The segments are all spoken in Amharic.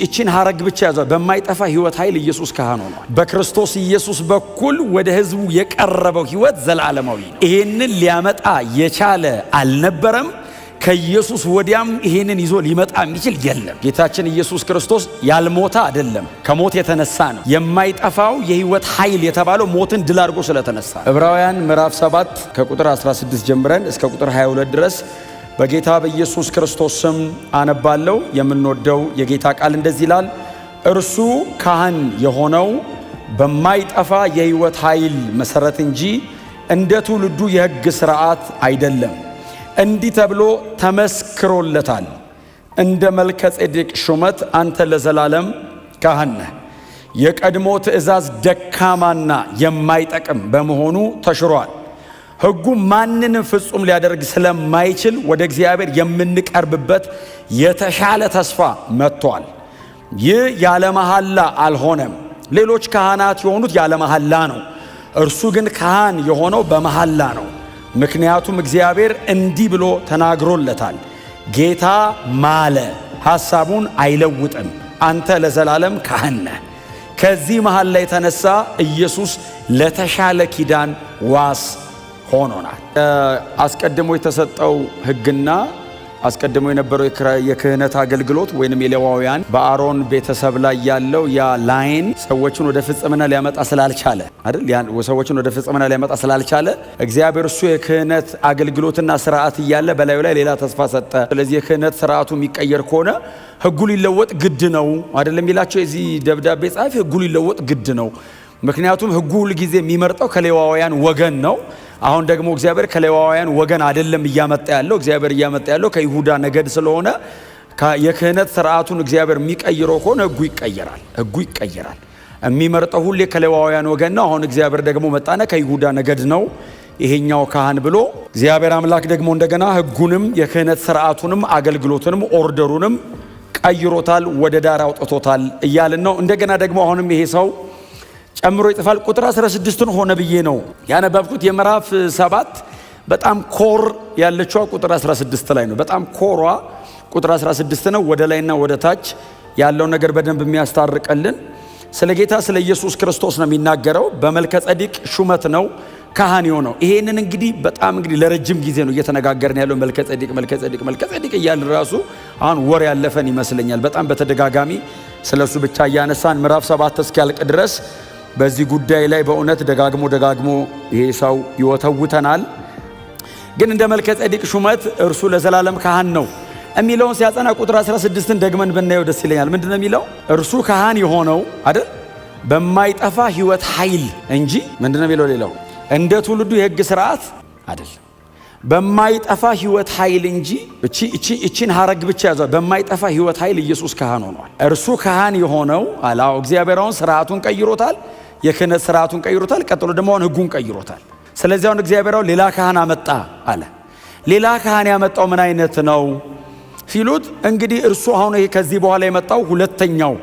እቺን ሐረግ ብቻ ያዘው። በማይጠፋ ሕይወት ኃይል ኢየሱስ ካህን ሆኗል። በክርስቶስ ኢየሱስ በኩል ወደ ሕዝቡ የቀረበው ሕይወት ዘላለማዊ ነው። ይሄንን ሊያመጣ የቻለ አልነበረም። ከኢየሱስ ወዲያም ይሄንን ይዞ ሊመጣ የሚችል የለም። ጌታችን ኢየሱስ ክርስቶስ ያልሞተ አይደለም፣ ከሞት የተነሳ ነው። የማይጠፋው የሕይወት ኃይል የተባለው ሞትን ድል አድርጎ ስለተነሳ። ዕብራውያን ምዕራፍ 7 ከቁጥር 16 ጀምረን እስከ ቁጥር 22 ድረስ በጌታ በኢየሱስ ክርስቶስ ስም አነባለሁ። የምንወደው የጌታ ቃል እንደዚህ ይላል። እርሱ ካህን የሆነው በማይጠፋ የሕይወት ኃይል መሰረት እንጂ እንደ ትውልዱ የሕግ ሥርዓት አይደለም። እንዲህ ተብሎ ተመስክሮለታል፣ እንደ መልከ ጼዴቅ ሹመት አንተ ለዘላለም ካህን ነህ። የቀድሞ ትእዛዝ ደካማና የማይጠቅም በመሆኑ ተሽሯል። ሕጉ ማንንም ፍጹም ሊያደርግ ስለማይችል ወደ እግዚአብሔር የምንቀርብበት የተሻለ ተስፋ መጥቷል። ይህ ያለ መሐላ አልሆነም። ሌሎች ካህናት የሆኑት ያለ መሐላ ነው፣ እርሱ ግን ካህን የሆነው በመሐላ ነው። ምክንያቱም እግዚአብሔር እንዲህ ብሎ ተናግሮለታል፣ ጌታ ማለ፣ ሐሳቡን አይለውጥም፣ አንተ ለዘላለም ካህን ነህ። ከዚህ መሐላ የተነሳ ኢየሱስ ለተሻለ ኪዳን ዋስ ሆኖናል። አስቀድሞ የተሰጠው ሕግና አስቀድሞ የነበረው የክህነት አገልግሎት ወይንም የሌዋውያን በአሮን ቤተሰብ ላይ ያለው ያ ላይን ሰዎችን ወደ ፍጽምና ሊያመጣ ስላልቻለ አይደል? ሰዎችን ወደ ፍጽምና ሊያመጣ ስላልቻለ እግዚአብሔር እሱ የክህነት አገልግሎትና ስርዓት እያለ በላዩ ላይ ሌላ ተስፋ ሰጠ። ስለዚህ የክህነት ስርዓቱ የሚቀየር ከሆነ ሕጉ ሊለወጥ ግድ ነው አይደለም የሚላቸው የዚህ ደብዳቤ ጻፊ። ሕጉ ሊለወጥ ግድ ነው። ምክንያቱም ሕጉ ሁል ጊዜ የሚመርጠው ከሌዋውያን ወገን ነው። አሁን ደግሞ እግዚአብሔር ከሌዋውያን ወገን አይደለም እያመጣ ያለው። እግዚአብሔር እያመጣ ያለው ከይሁዳ ነገድ ስለሆነ የክህነት ስርዓቱን እግዚአብሔር የሚቀይረው ከሆነ ሕጉ ይቀየራል። ሕጉ ይቀየራል። የሚመርጠው ሁሌ ከሌዋውያን ወገን ነው። አሁን እግዚአብሔር ደግሞ መጣነ ከይሁዳ ነገድ ነው ይሄኛው ካህን ብሎ እግዚአብሔር አምላክ ደግሞ እንደገና ሕጉንም የክህነት ስርዓቱንም አገልግሎቱንም ኦርደሩንም ቀይሮታል፣ ወደ ዳር አውጥቶታል እያልን ነው። እንደገና ደግሞ አሁንም ይሄ ሰው ጨምሮ ይጽፋል። ቁጥር 16ን ሆነ ብዬ ነው ያነበብኩት። የምዕራፍ 7 በጣም ኮር ያለችው ቁጥር 16 ላይ ነው። በጣም ኮሯ ቁጥር 16 ነው። ወደ ላይና ወደ ታች ያለው ነገር በደንብ የሚያስታርቀልን ስለ ጌታ ስለ ኢየሱስ ክርስቶስ ነው የሚናገረው። በመልከ ጼዴቅ ሹመት ነው ካህን የሆነው። ይሄንን እንግዲህ በጣም ለረጅም ጊዜ ነው እየተነጋገርን ያለው መልከ ጼዴቅ እያልን ራሱ አሁን ወር ያለፈን ይመስለኛል። በጣም በተደጋጋሚ ስለሱ ብቻ እያነሳን ምዕራፍ 7 እስኪያልቅ ድረስ በዚህ ጉዳይ ላይ በእውነት ደጋግሞ ይሄ ሰው ይወተውተናል። ግን እንደ መልከ ጼዴቅ ሹመት እርሱ ለዘላለም ካህን ነው የሚለውን ሲያጸና ቁጥር 16ን ደግመን ብናየው ደስ ይለኛል። ምንድነው የሚለው? እርሱ ካህን የሆነው አይደል በማይጠፋ ሕይወት ኃይል እንጂ ምንድነው የሚለው? ሌላው እንደ ትውልዱ የሕግ ሥርዓት አይደለም። በማይጠፋ ሕይወት ኃይል እንጂ እቺን ሐረግ ብቻ ያዘው። በማይጠፋ ሕይወት ኃይል ኢየሱስ ካህን ሆኗል። እርሱ ካህን የሆነው አላው እግዚአብሔር አሁን ሥርዓቱን ቀይሮታል፣ የክህነት ሥርዓቱን ቀይሮታል። ቀጥሎ ደግሞ አሁን ሕጉን ቀይሮታል። ስለዚህ አሁን እግዚአብሔር አሁን ሌላ ካህን አመጣ አለ። ሌላ ካህን ያመጣው ምን አይነት ነው ሲሉት እንግዲህ እርሱ አሁን ይሄ ከዚህ በኋላ የመጣው ሁለተኛው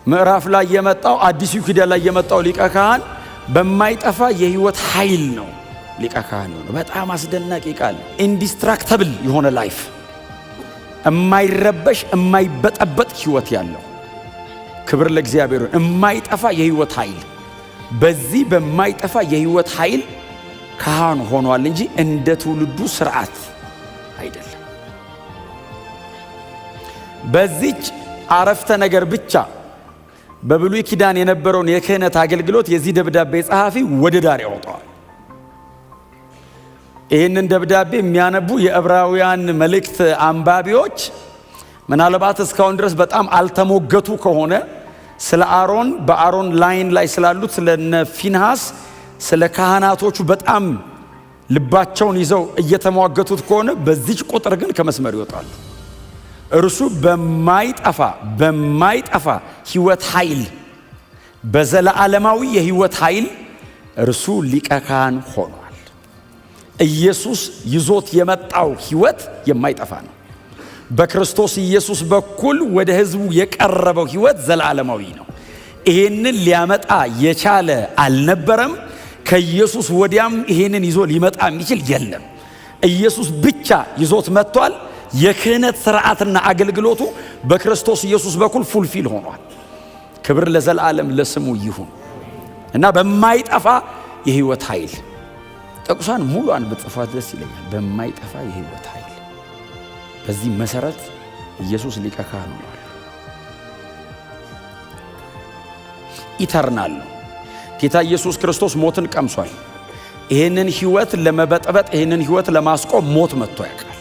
ምዕራፍ ላይ የመጣው አዲሱ ኪዳን ላይ የመጣው ሊቀ ካህን በማይጠፋ የሕይወት ኃይል ነው ሊቀ ካህን ነው። በጣም አስደናቂ ቃል። ኢንዲስትራክተብል የሆነ ላይፍ፣ የማይረበሽ የማይበጠበጥ ሕይወት ያለው ክብር ለእግዚአብሔር። የማይጠፋ የሕይወት ኃይል፣ በዚህ በማይጠፋ የሕይወት ኃይል ካህን ሆኗል እንጂ እንደ ትውልዱ ስርዓት አይደለም። በዚች አረፍተ ነገር ብቻ በብሉይ ኪዳን የነበረውን የክህነት አገልግሎት የዚህ ደብዳቤ ጸሐፊ ወደ ዳር ያወጣዋል። ይህንን ደብዳቤ የሚያነቡ የዕብራውያን መልእክት አንባቢዎች ምናልባት እስካሁን ድረስ በጣም አልተሞገቱ ከሆነ ስለ አሮን በአሮን ላይን ላይ ስላሉት ስለነ ፊንሃስ ስለ ካህናቶቹ በጣም ልባቸውን ይዘው እየተሟገቱት ከሆነ በዚች ቁጥር ግን ከመስመር ይወጣሉ። እርሱ በማይጠፋ ሕይወት ኃይል በዘለዓለማዊ የሕይወት ኃይል እርሱ ሊቀ ካህን ሆኗል። ኢየሱስ ይዞት የመጣው ሕይወት የማይጠፋ ነው። በክርስቶስ ኢየሱስ በኩል ወደ ሕዝቡ የቀረበው ሕይወት ዘላለማዊ ነው። ይሄንን ሊያመጣ የቻለ አልነበረም። ከኢየሱስ ወዲያም ይሄንን ይዞ ሊመጣ የሚችል የለም። ኢየሱስ ብቻ ይዞት መጥቷል። የክህነት ሥርዓትና አገልግሎቱ በክርስቶስ ኢየሱስ በኩል ፉልፊል ሆኗል። ክብር ለዘላለም ለስሙ ይሁን እና በማይጠፋ የሕይወት ኃይል ጥቅሷን ሙሉዋን ብጽፏት ደስ ይለኛል። በማይጠፋ የሕይወት ኃይል በዚህ መሰረት ኢየሱስ ሊቀ ካህን ሆኗል። ኢተርናል ነው። ጌታ ኢየሱስ ክርስቶስ ሞትን ቀምሷል። ይህንን ሕይወት ለመበጥበጥ ይህንን ሕይወት ለማስቆም ሞት መጥቶ ያውቃል።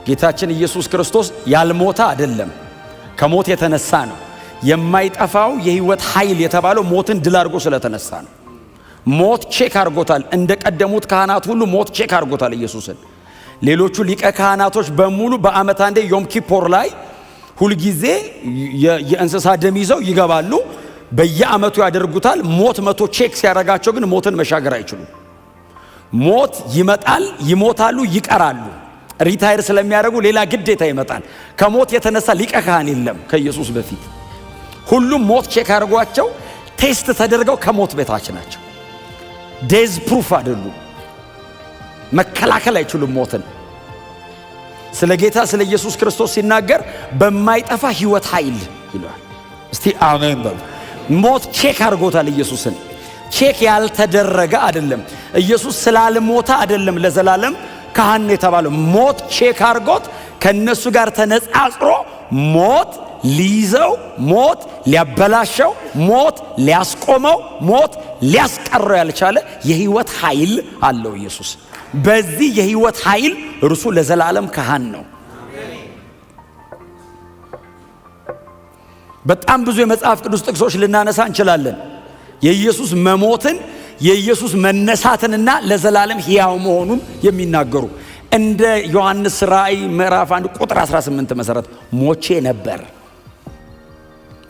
ጌታችን ኢየሱስ ክርስቶስ ያልሞተ አይደለም፣ ከሞት የተነሳ ነው። የማይጠፋው የሕይወት ኃይል የተባለው ሞትን ድል አድርጎ ስለተነሳ ነው። ሞት ቼክ አድርጎታል። እንደ ቀደሙት ካህናት ሁሉ ሞት ቼክ አድርጎታል ኢየሱስን። ሌሎቹ ሊቀ ካህናቶች በሙሉ በዓመት አንዴ ዮም ኪፖር ላይ ሁልጊዜ የእንስሳ ደም ይዘው ይገባሉ። በየዓመቱ ያደርጉታል። ሞት መቶ ቼክ ሲያደርጋቸው ግን ሞትን መሻገር አይችሉም። ሞት ይመጣል፣ ይሞታሉ፣ ይቀራሉ። ሪታየር ስለሚያደርጉ ሌላ ግዴታ ይመጣል። ከሞት የተነሳ ሊቀ ካህን የለም ከኢየሱስ በፊት። ሁሉም ሞት ቼክ አድርጓቸው ቴስት ተደርገው ከሞት በታች ናቸው። ዴዝ ፕሩፍ አይደሉም። መከላከል አይችሉም ሞትን። ስለ ጌታ ስለ ኢየሱስ ክርስቶስ ሲናገር በማይጠፋ ሕይወት ኃይል ይለዋል። እስቲ አሜን በሉ። ሞት ቼክ አድርጎታል ኢየሱስን። ቼክ ያልተደረገ አይደለም። ኢየሱስ ስላልሞተ አይደለም ለዘላለም ካህን የተባለው። ሞት ቼክ አድርጎት ከነሱ ጋር ተነጻጽሮ ሞት ሊይዘው፣ ሞት ሊያበላሸው፣ ሞት ሊያስቆመው፣ ሞት ሊያስቀረው ያልቻለ የሕይወት ኃይል አለው ኢየሱስ። በዚህ የሕይወት ኃይል እርሱ ለዘላለም ካህን ነው። በጣም ብዙ የመጽሐፍ ቅዱስ ጥቅሶች ልናነሳ እንችላለን። የኢየሱስ መሞትን የኢየሱስ መነሳትንና ለዘላለም ሕያው መሆኑን የሚናገሩ እንደ ዮሐንስ ራእይ ምዕራፍ 1 ቁጥር 18 መሰረት ሞቼ ነበር።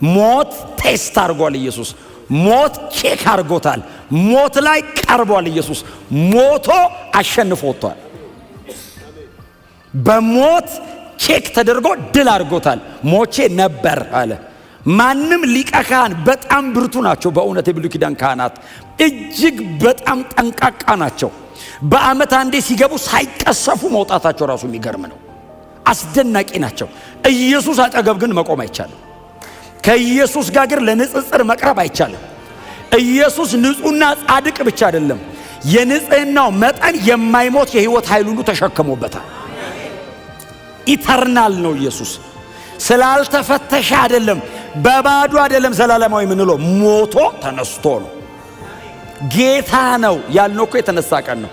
ሞት ቴስት አድርጓል ኢየሱስ። ሞት ቼክ አድርጎታል። ሞት ላይ ቀርቧል ኢየሱስ። ሞቶ አሸንፎ ወጥቷል። በሞት ቼክ ተደርጎ ድል አድርጎታል። ሞቼ ነበር አለ። ማንም ሊቀ ካህን በጣም ብርቱ ናቸው። በእውነት የብሉይ ኪዳን ካህናት እጅግ በጣም ጠንቃቃ ናቸው። በዓመት አንዴ ሲገቡ ሳይቀሰፉ መውጣታቸው ራሱ የሚገርም ነው። አስደናቂ ናቸው። ኢየሱስ አጠገብ ግን መቆም አይቻልም። ከኢየሱስ ጋር ግን ለንጽጽር መቅረብ አይቻልም። ኢየሱስ ንጹሕና ጻድቅ ብቻ አይደለም፣ የንጽሕናው መጠን የማይሞት የሕይወት ኃይል ሁሉ ተሸክሞበታል። ኢተርናል ነው ኢየሱስ። ስላልተፈተሸ አይደለም፣ በባዶ አይደለም። ዘላለማዊ የምንለው ሞቶ ተነስቶ ነው። ጌታ ነው ያልነው እኮ የተነሳ ቀን ነው።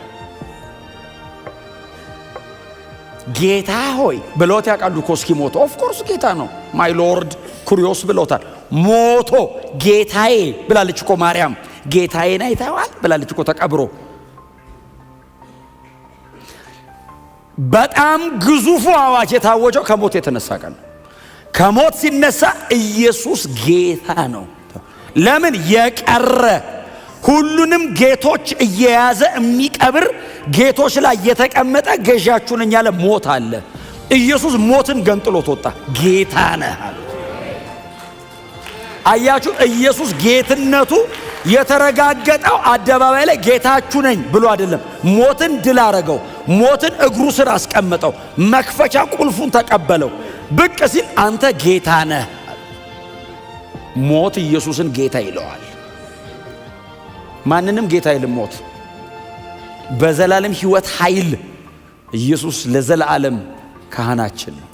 ጌታ ሆይ ብለውት ያውቃሉ እኮ እስኪሞቶ። ኦፍኮርስ ጌታ ነው። ማይ ሎርድ ኩሪዮስ ብለውታል። ሞቶ ጌታዬ ብላለች እኮ ማርያም። ጌታዬን አይተዋል ብላለች እኮ ተቀብሮ። በጣም ግዙፉ አዋጅ የታወጀው ከሞት የተነሳ ቀን ነው። ከሞት ሲነሳ ኢየሱስ ጌታ ነው። ለምን? የቀረ ሁሉንም ጌቶች እየያዘ የሚቀብር ጌቶች ላይ የተቀመጠ ገዣችሁ ነኝ ያለ ሞት አለ። ኢየሱስ ሞትን ገንጥሎት ወጣ። ጌታ ነህ አለ። አያችሁ፣ ኢየሱስ ጌትነቱ የተረጋገጠው አደባባይ ላይ ጌታችሁ ነኝ ብሎ አይደለም። ሞትን ድል አረገው። ሞትን እግሩ ስር አስቀመጠው። መክፈቻ ቁልፉን ተቀበለው። ብቅ ሲል አንተ ጌታ ነህ። ሞት ኢየሱስን ጌታ ይለዋል። ማንንም ጌታ አይልም ሞት። በዘላለም ሕይወት ኃይል ኢየሱስ ለዘላለም ካህናችን ነው።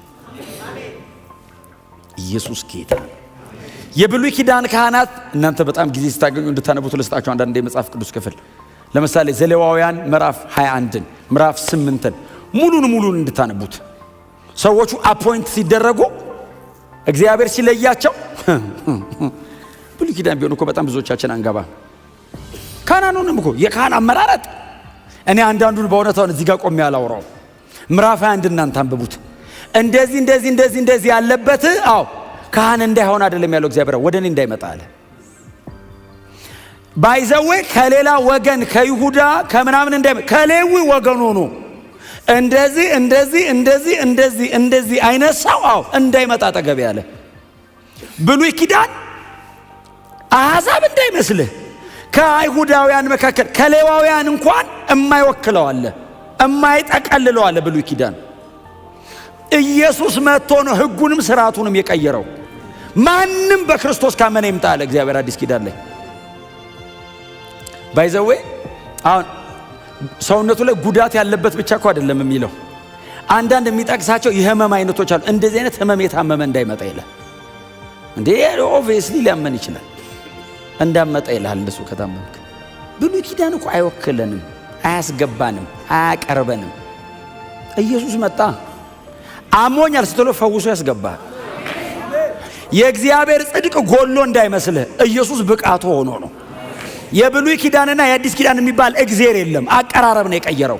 ኢየሱስ ጌታ ነው። የብሉይ ኪዳን ካህናት እናንተ በጣም ጊዜ ስታገኙ እንድታነቡት ልስጣችሁ አንዳንድ የመጽሐፍ ቅዱስ ክፍል። ለምሳሌ ዘሌዋውያን ምዕራፍ 21ን ምዕራፍ 8ን ሙሉን እንድታነቡት። ሰዎቹ አፖይንት ሲደረጉ እግዚአብሔር ሲለያቸው ብሉይ ኪዳን ቢሆን እኮ በጣም ብዙዎቻችን አንገባ። ካህናኑንም እኮ የካህን አመራረጥ እኔ አንዳንዱን በእውነታውን እዚህ ጋር ቆሜ ያላውራው። ምዕራፍ 21 እናንተ አንብቡት። እንደዚህ ያለበት አዎ ካህን እንዳይሆን አይደለም ያለው እግዚአብሔር፣ ወደ እኔ እንዳይመጣ አለ። ባይዘዌ ከሌላ ወገን ከይሁዳ ከምናምን እንዳይመጣ ከሌዊ ወገን ሆኖ እንደዚህ አይነት ሰው አዎ እንዳይመጣ አጠገብ ያለ። ብሉይ ኪዳን አሕዛብ እንዳይመስልህ ከአይሁዳውያን መካከል ከሌዋውያን እንኳን የማይወክለው አለ፣ የማይጠቀልለው አለ። ብሉይ ኪዳን ኢየሱስ መጥቶ ነው ሕጉንም ስርዓቱንም የቀየረው። ማንም በክርስቶስ ካመነ ይምጣ አለ እግዚአብሔር አዲስ ኪዳን ላይ። ባይዘዌ አሁን ሰውነቱ ላይ ጉዳት ያለበት ብቻ እኮ አይደለም የሚለው። አንዳንድ የሚጠቅሳቸው የህመም አይነቶች አሉ። እንደዚህ አይነት ህመም የታመመ እንዳይመጣ ይላል። እንዴ ኦብቪየስሊ ሊያመን ይችላል። እንዳመጣ ይላል እንደሱ ከታመምክ። ብሉይ ኪዳን እኮ አይወክለንም፣ አያስገባንም፣ አያቀርበንም። ኢየሱስ መጣ፣ አሞኛል ስትሎ ፈውሶ ያስገባል። የእግዚአብሔር ጽድቅ ጎሎ እንዳይመስልህ ኢየሱስ ብቃቱ ሆኖ ነው። የብሉይ ኪዳንና የአዲስ ኪዳን የሚባል እግዚአብሔር የለም። አቀራረብ ነው የቀየረው።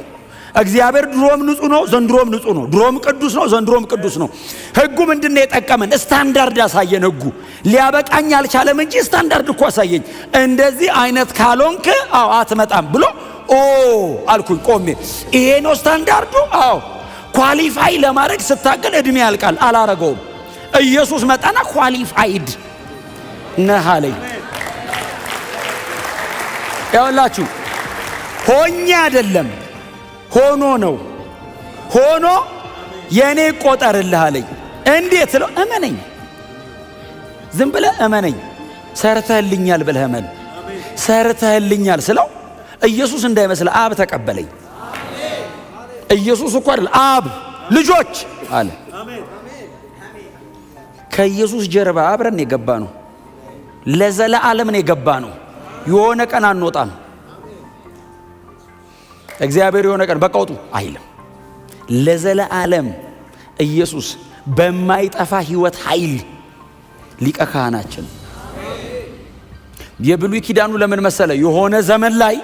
እግዚአብሔር ድሮም ንጹህ ነው፣ ዘንድሮም ንጹህ ነው። ድሮም ቅዱስ ነው፣ ዘንድሮም ቅዱስ ነው። ሕጉ ምንድነው የጠቀመን? ስታንዳርድ አሳየን። ሕጉ ሊያበቃኝ አልቻለም እንጂ ስታንዳርድ እኮ አሳየኝ። እንደዚህ አይነት ካልሆንክ አትመጣም ብሎ አልኩኝ ቆሜ። ይሄ ነው ስታንዳርዱ። ኳሊፋይ ለማድረግ ስታገል እድሜ ያልቃል። አላረገውም። ኢየሱስ መጣና ኳሊፋይድ ነህ አለኝ። ያውላችሁ ሆኜ አይደለም ሆኖ ነው። ሆኖ የኔ ቆጠርልህ አለኝ። እንዴት ነው? እመነኝ፣ ዝም ብለህ እመነኝ። ሰርተህልኛል ብለህ እመን። ሰርተህልኛል ስለው ኢየሱስ እንዳይመስል አብ ተቀበለኝ። ኢየሱስ እኮ አይደል አብ ልጆች አለ። ከኢየሱስ ጀርባ አብረን የገባ ነው። ለዘላለም ነው የገባ ነው። የሆነ ቀን አንወጣም። እግዚአብሔር የሆነ ቀን በቃ ውጡ አይልም። ለዘላለም ኢየሱስ በማይጠፋ ሕይወት ኃይል ሊቀ ካህናችን። የብሉይ ኪዳኑ ለምን መሰለ? የሆነ ዘመን ላይ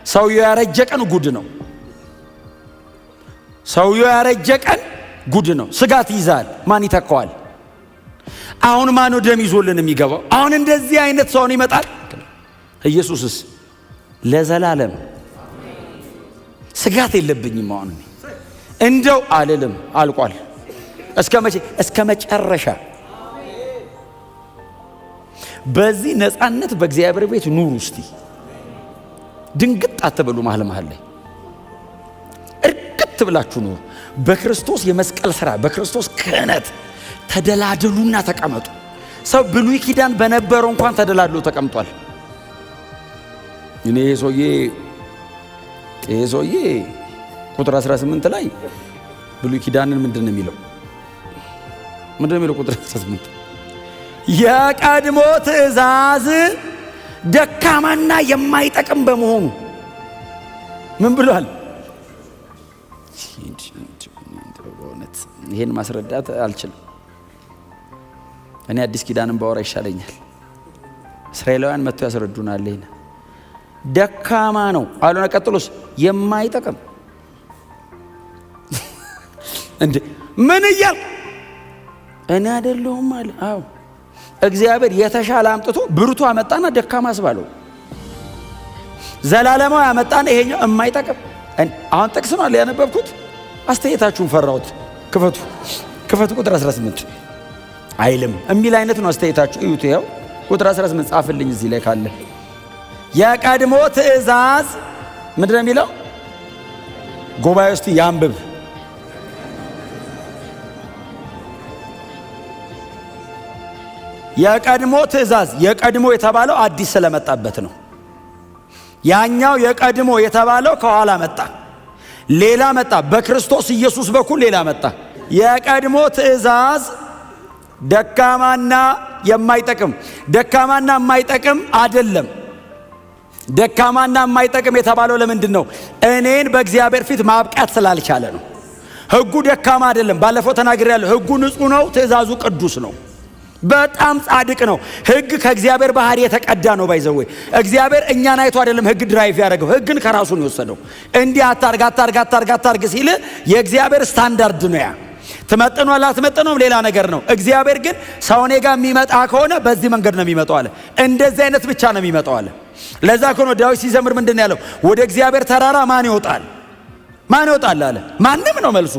ሰውየው ያረጀ ቀን ጉድ ነው። ሰውየው ያረጀ ቀን ጉድ ነው። ስጋት ይዛል። ማን ይተካዋል? አሁን ማን ደም ይዞልን የሚገባው? አሁን እንደዚህ አይነት ሰውን ይመጣል። ኢየሱስስ ለዘላለም ስጋት የለብኝም። አሁን እንደው አልልም፣ አልቋል። እስከ መቼ? እስከ መጨረሻ። በዚህ ነፃነት በእግዚአብሔር ቤት ኑሩ። እስቲ ድንግጥ አትበሉ። መሃል ላይ እርግጥ ብላችሁ ኑሩ። በክርስቶስ የመስቀል ሥራ፣ በክርስቶስ ክህነት ተደላደሉና ተቀመጡ። ሰው ብሉይ ኪዳን በነበረው እንኳን ተደላድሎ ተቀምጧል። እኔ ይሄ ሰውዬ ቁጥር 18 ላይ ብሉይ ኪዳንን ምንድን ነው የሚለው? ቁጥር 18 የቀድሞ ትእዛዝ ደካማና የማይጠቅም በመሆኑ ምን ብሏል? ይሄን ማስረዳት አልችልም። እኔ አዲስ ኪዳንን ባወራ ይሻለኛል። እስራኤላውያን መጥተው ያስረዱናል። ይሄን ደካማ ነው አሉና ቀጥሎስ የማይጠቅም እንዴ ምን እያል እኔ አይደለሁም አለ። አዎ እግዚአብሔር የተሻለ አምጥቶ ብርቱ አመጣና ደካማ አስባለው። ዘላለማዊ አመጣና ይሄኛው የማይጠቅም። አሁን ጥቅስ ነው ያነበብኩት። አስተያየታችሁን ፈራሁት። ክፈቱ ቁጥር 18 አይልም የሚል አይነት ነው አስተያየታችሁ። እዩት። ይኸው ቁጥር 18 ጻፍልኝ እዚህ ላይ ካለ። የቀድሞ ትእዛዝ ምንድን ነው የሚለው? ጉባኤ ውስጥ ያንብብ። የቀድሞ ትእዛዝ፣ የቀድሞ የተባለው አዲስ ስለመጣበት ነው። ያኛው የቀድሞ የተባለው ከኋላ መጣ፣ ሌላ መጣ። በክርስቶስ ኢየሱስ በኩል ሌላ መጣ። የቀድሞ ትእዛዝ ደካማና የማይጠቅም አይደለም። ደካማና የማይጠቅም የተባለው ለምንድን ነው? እኔን በእግዚአብሔር ፊት ማብቃት ስላልቻለ ነው። ሕጉ ደካማ አይደለም። ባለፈው ተናግሬያለሁ። ሕጉ ንጹህ ነው። ትእዛዙ ቅዱስ ነው። በጣም ጻድቅ ነው። ሕግ ከእግዚአብሔር ባህሪ የተቀዳ ነው። ባይዘው እግዚአብሔር እኛን አይቶ አይደለም ሕግ ድራይቭ ያደረገው። ሕግን ከራሱ ነው የወሰደው። እንዲህ አታርግ ሲል የእግዚአብሔር ስታንዳርድ ነው። ያ ትመጥኗል አትመጥኖም ሌላ ነገር ነው። እግዚአብሔር ግን ሰው እኔ ጋር የሚመጣ ከሆነ በዚህ መንገድ ነው የሚመጣው አለ። እንደዚህ አይነት ብቻ ነው የሚመጣው አለ። ለዛ ከሆነ ዳዊት ሲዘምር ምንድን ነው ያለው? ወደ እግዚአብሔር ተራራ ማን ይወጣል አለ። ማንም ነው መልሱ።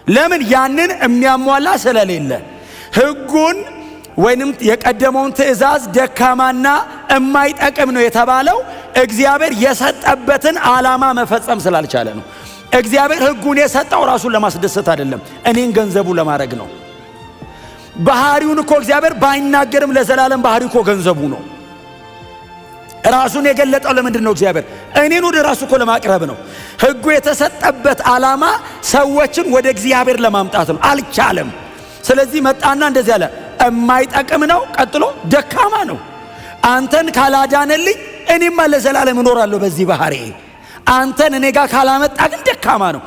ለምን? ያንን የሚያሟላ ስለሌለ። ሕጉን ወይንም የቀደመውን ትእዛዝ ደካማና የማይጠቅም ነው የተባለው እግዚአብሔር የሰጠበትን ዓላማ መፈጸም ስላልቻለ ነው። እግዚአብሔር ሕጉን የሰጠው ራሱን ለማስደሰት አይደለም፣ እኔን ገንዘቡ ለማድረግ ነው። ባህሪውን እኮ እግዚአብሔር ባይናገርም ለዘላለም ባህሪው እኮ ገንዘቡ ነው። ራሱን የገለጠው ለምንድን ነው? እግዚአብሔር እኔን ወደ ራሱ እኮ ለማቅረብ ነው። ሕጉ የተሰጠበት ዓላማ ሰዎችን ወደ እግዚአብሔር ለማምጣት ነው። አልቻለም። ስለዚህ መጣና እንደዚህ አለ፣ የማይጠቅም ነው፣ ቀጥሎ ደካማ ነው። አንተን ካላዳነልኝ እኔማ ለዘላለም እኖራለሁ በዚህ ባህሪ። አንተን እኔ ጋር ካላመጣ ግን ደካማ ነው።